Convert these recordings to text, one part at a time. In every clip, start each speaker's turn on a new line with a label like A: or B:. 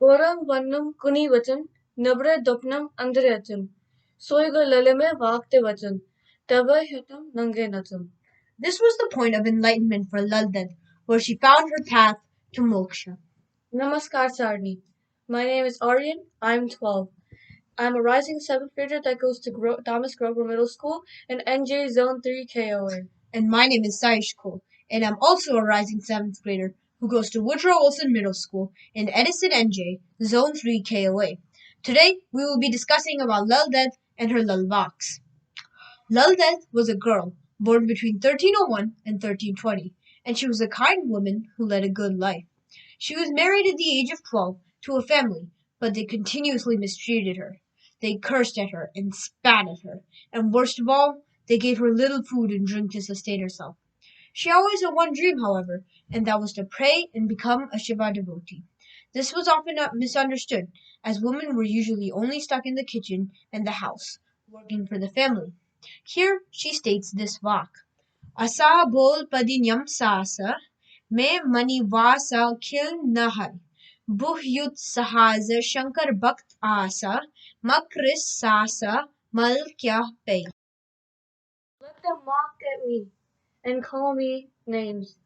A: Koram vannam kuni vachan, nabre dopnam andreyachan. Soiga laleme vaakte vachan, tava hatam nange nacham.
B: This was the point of enlightenment for Lal-Ded, where she found her path to moksha.
A: Namaskar Sarni. My name is Aryan. I'm 12. I'm a rising 7th grader that goes to Thomas Grover Middle School in NJ Zone 3 KOA.
B: And my name is Saish Koul, and I'm also a rising 7th grader who goes to Woodrow Wilson Middle School in Edison NJ, Zone 3 KOA. Today, we will be discussing about Lal-Ded and her lullabies. Lal-Ded was a girl born between 1301 and 1320, and she was a kind woman who led a good life. She was married at the age of 12 to a family, but they continuously mistreated her. They cursed at her and spat at her, and worst of all, they gave her little food and drink to sustain herself. She always had one dream, however, and that was to pray and become a Shiva devotee. This was often misunderstood, as women were usually only stuck in the kitchen and the house, working for the family. Here she states this vak. Asa bol padinyam sasa, me manivasa kil nahai. Buhyut sahaza shankar bhakt asa, makris sasa mal kya pay.
A: Let them mock at me and call me names.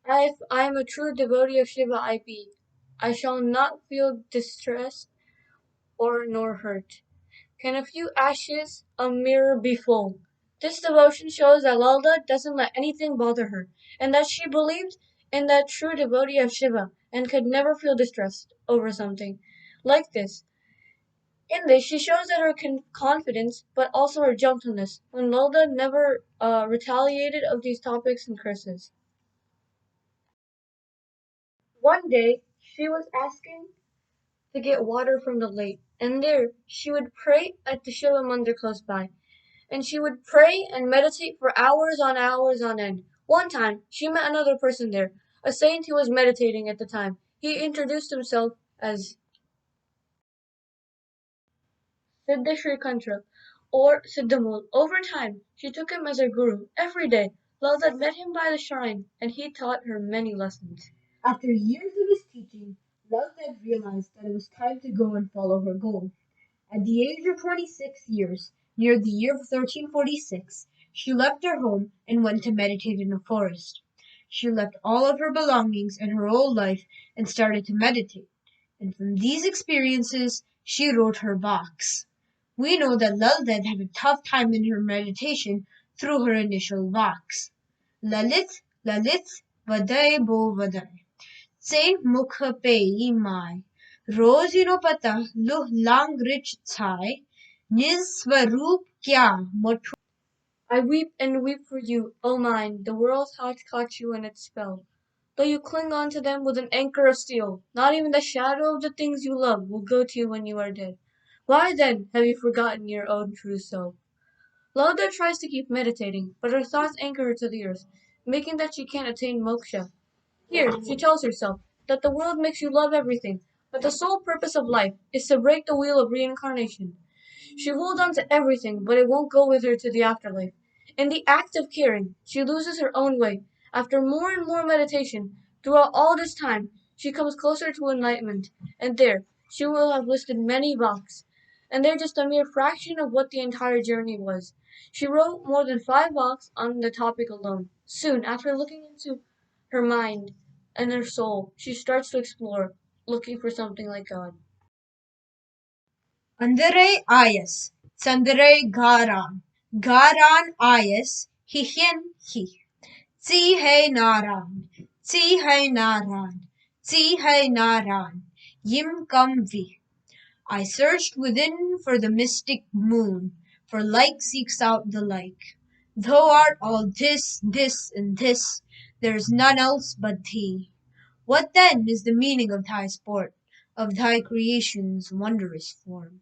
A: If I am a true devotee of Shiva I be, I shall not feel distressed or nor hurt. Can a few ashes a mirror be full? This devotion shows that Lal-Ded doesn't let anything bother her, and that she believed in that true devotee of Shiva and could never feel distressed over something like this. In this, she shows that her confidence, but also her gentleness, when Lal-Ded never retaliated of these topics and curses. One day, she was asking to get water from the lake, and there she would pray at the Shiva mandir close by. And she would pray and meditate for hours on end. One time, she met another person there, a saint who was meditating at the time. He introduced himself as Siddha Kantra, or Siddhamul. Over time, she took him as her guru. Every day, Lal-Ded met him by the shrine, and he taught her many lessons.
B: After years of his teaching, Lal-Ded realized that it was time to go and follow her goal. At the age of 26 years, near the year of 1346, she left her home and went to meditate in a forest. She left all of her belongings and her old life and started to meditate. And from these experiences, she wrote her Vaks. We know that Lal-Ded had a tough time in her meditation through her initial Vaks. Lalit, Lalit, Vaday Bo Vaday. Saint Mukha Pei Mai. Rosino Pata Luh Lang Rich Chai. Niz Swaroop Kya Motu.
A: I weep and weep for you, O mine, the world's heart caught you in its spell. Though you cling on to them with an anchor of steel, not even the shadow of the things you love will go to you when you are dead. Why then have you forgotten your own true self? Lal-Ded tries to keep meditating, but her thoughts anchor her to the earth, making that she can't attain moksha. Here, she tells herself that the world makes you love everything, but the sole purpose of life is to break the wheel of reincarnation. She holds on to everything, but it won't go with her to the afterlife. In the act of caring, she loses her own way. After more and more meditation, throughout all this time, she comes closer to enlightenment, and there she will have listed many vows. And they're just a mere fraction of what the entire journey was. She wrote more than 5 vows on the topic alone. Soon, after looking into her mind and her soul, she starts to explore, looking for something like God.
B: Andere Ayas. Sandere Garan. Garan Ayas. Hihin Hi. Tsi Hai Naran. Tsi Hai Naran. Tsi Hai Naran. Yim Kam Vi. I searched within for the mystic moon, for like seeks out the like. Thou art all this, this, and this, there is none else but thee. What then is the meaning of thy sport, of thy creation's wondrous form?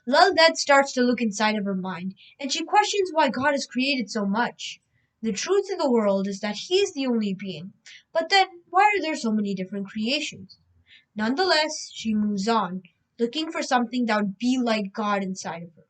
B: Lal-Ded starts to look inside of her mind, and she questions why God has created so much. The truth of the world is that He is the only being, but then why are there so many different creations? Nonetheless, she moves on, looking for something that would be like God inside of her,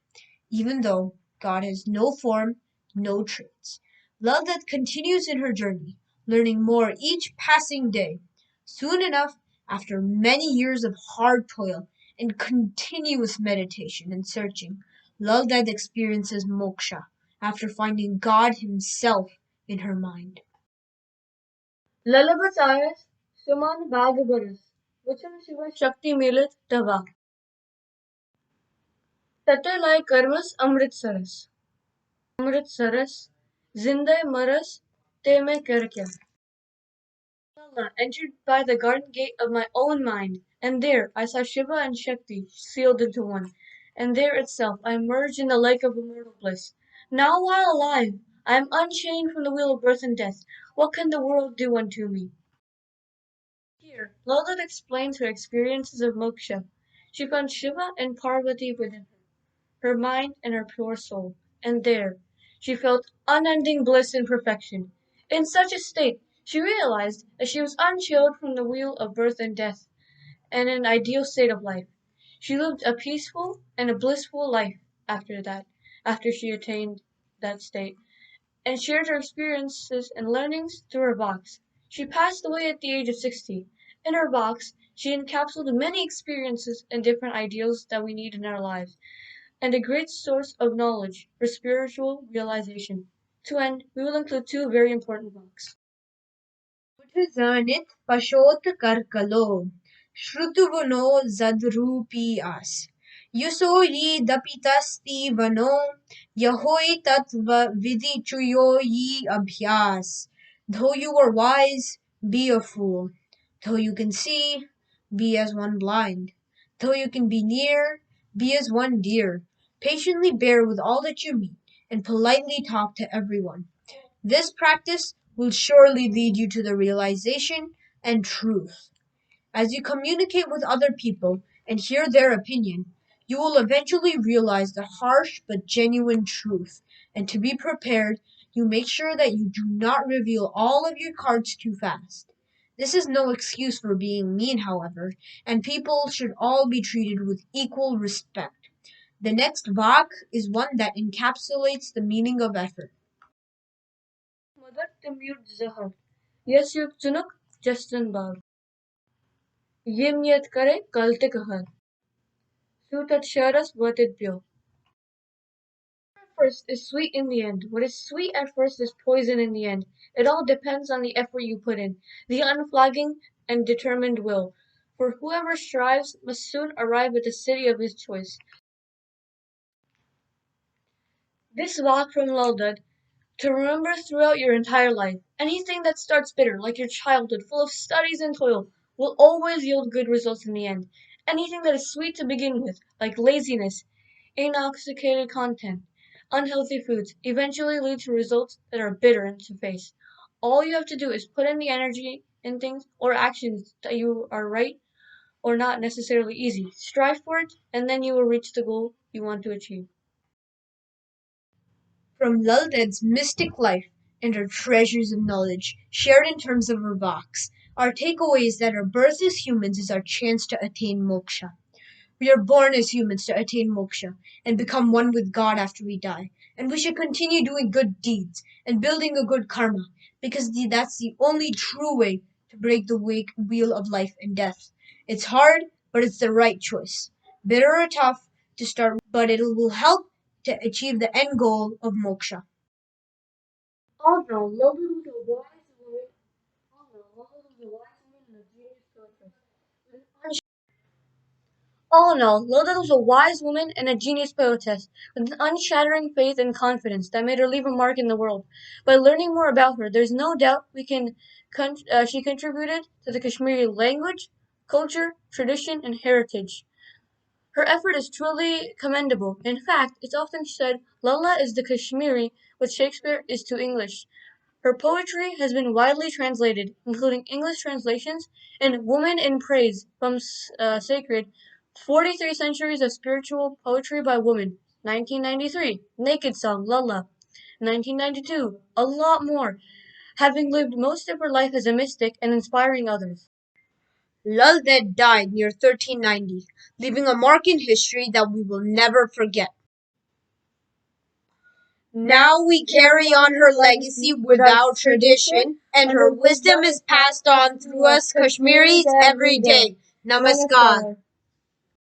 B: even though God has no form, no traits. Lal-Ded continues in her journey, learning more each passing day. Soon enough, After many years of hard toil and continuous meditation and searching, Lal-Ded experiences moksha after finding God himself in her mind.
A: Lullaby Suman Bhagabaras, Vachan Shiva Shakti Milit Tava, Tatalai Karmas Amritsaras, Amritsaras, Zindai Maras, Te Mein Kar Kya. Allah entered by the garden gate of my own mind, and there I saw Shiva and Shakti sealed into one, and there itself I emerged in the lake of immortal bliss. Now while alive, I am unchained from the wheel of birth and death. What can the world do unto me? Here, Lal-Ded explains her experiences of moksha. She found Shiva and Parvati within her mind and her pure soul, and there she felt unending bliss and perfection. In such a state, she realized that she was unchilled from the wheel of birth and death, and an ideal state of life. She lived a peaceful and a blissful life after that, after she attained that state, and shared her experiences and learnings through her box. She passed away at the age of 60. In her box, she encapsulated many experiences and different ideals that we need in our lives, and a great source of knowledge for spiritual realization. To end, we will include two very important books.
B: Zanit Pashot Karkalo, Shrutuvuno Zadrupi As. Yuso yi dapitasti vano, Yahoi tatva vidhi chuyo yi abhyas. Though you are wise, be a fool. Though you can see, be as one blind. Though you can be near, be as one dear. Patiently bear with all that you meet, and politely talk to everyone. This practice will surely lead you to the realization and truth. As you communicate with other people and hear their opinion, you will eventually realize the harsh but genuine truth. And to be prepared, you make sure that you do not reveal all of your cards too fast. This is no excuse for being mean, however, and people should all be treated with equal respect. The next vak is one that encapsulates the meaning of effort.
A: Mother Timur Zahar. Yes, you tunuk Justin Bar. Yim yet kare kalte kahar. Sutat sharas vatit pyo. At first is sweet in the end. What is sweet at first is poison in the end. It all depends on the effort you put in, the unflagging and determined will. For whoever strives must soon arrive at the city of his choice. This walk from Lal-Ded to remember throughout your entire life. Anything that starts bitter, like your childhood, full of studies and toil, will always yield good results in the end. Anything that is sweet to begin with, like laziness, intoxicated content, unhealthy foods, eventually lead to results that are bitter to face. All you have to do is put in the energy in things or actions that you are right or not necessarily easy. Strive for it, and then you will reach the goal you want to achieve.
B: From Lal-Ded's mystic life and her treasures of knowledge, shared in terms of her box, our takeaway is that our birth as humans is our chance to attain moksha. We are born as humans to attain moksha and become one with God after we die. And we should continue doing good deeds and building a good karma because that's the only true way to break the wheel of life and death. It's hard, but it's the right choice. Bitter or tough to start, but it will help to achieve the end goal of moksha.
A: Oh no, Logan was a wise woman. Oh no, Logan was a wise woman and a genius poetess. Oh no, Loda was a wise woman and a genius poetess, with an unshattering faith and confidence that made her leave a mark in the world. By learning more about her, there's no doubt she contributed to the Kashmiri language, culture, tradition, and heritage. Her effort is truly commendable. In fact, it's often said Lalla is the Kashmiri what Shakespeare is to English. Her poetry has been widely translated, including English translations and Woman in Praise from Sacred, 43 Centuries of Spiritual Poetry by Women, 1993, Naked Song, Lulla, 1992, a lot more, having lived most of her life as a mystic and inspiring others.
B: Lal-Ded died near 1390, leaving a mark in history that we will never forget. Now we carry on her legacy without tradition, and her wisdom is passed on through us Kashmiris every day. Namaskar.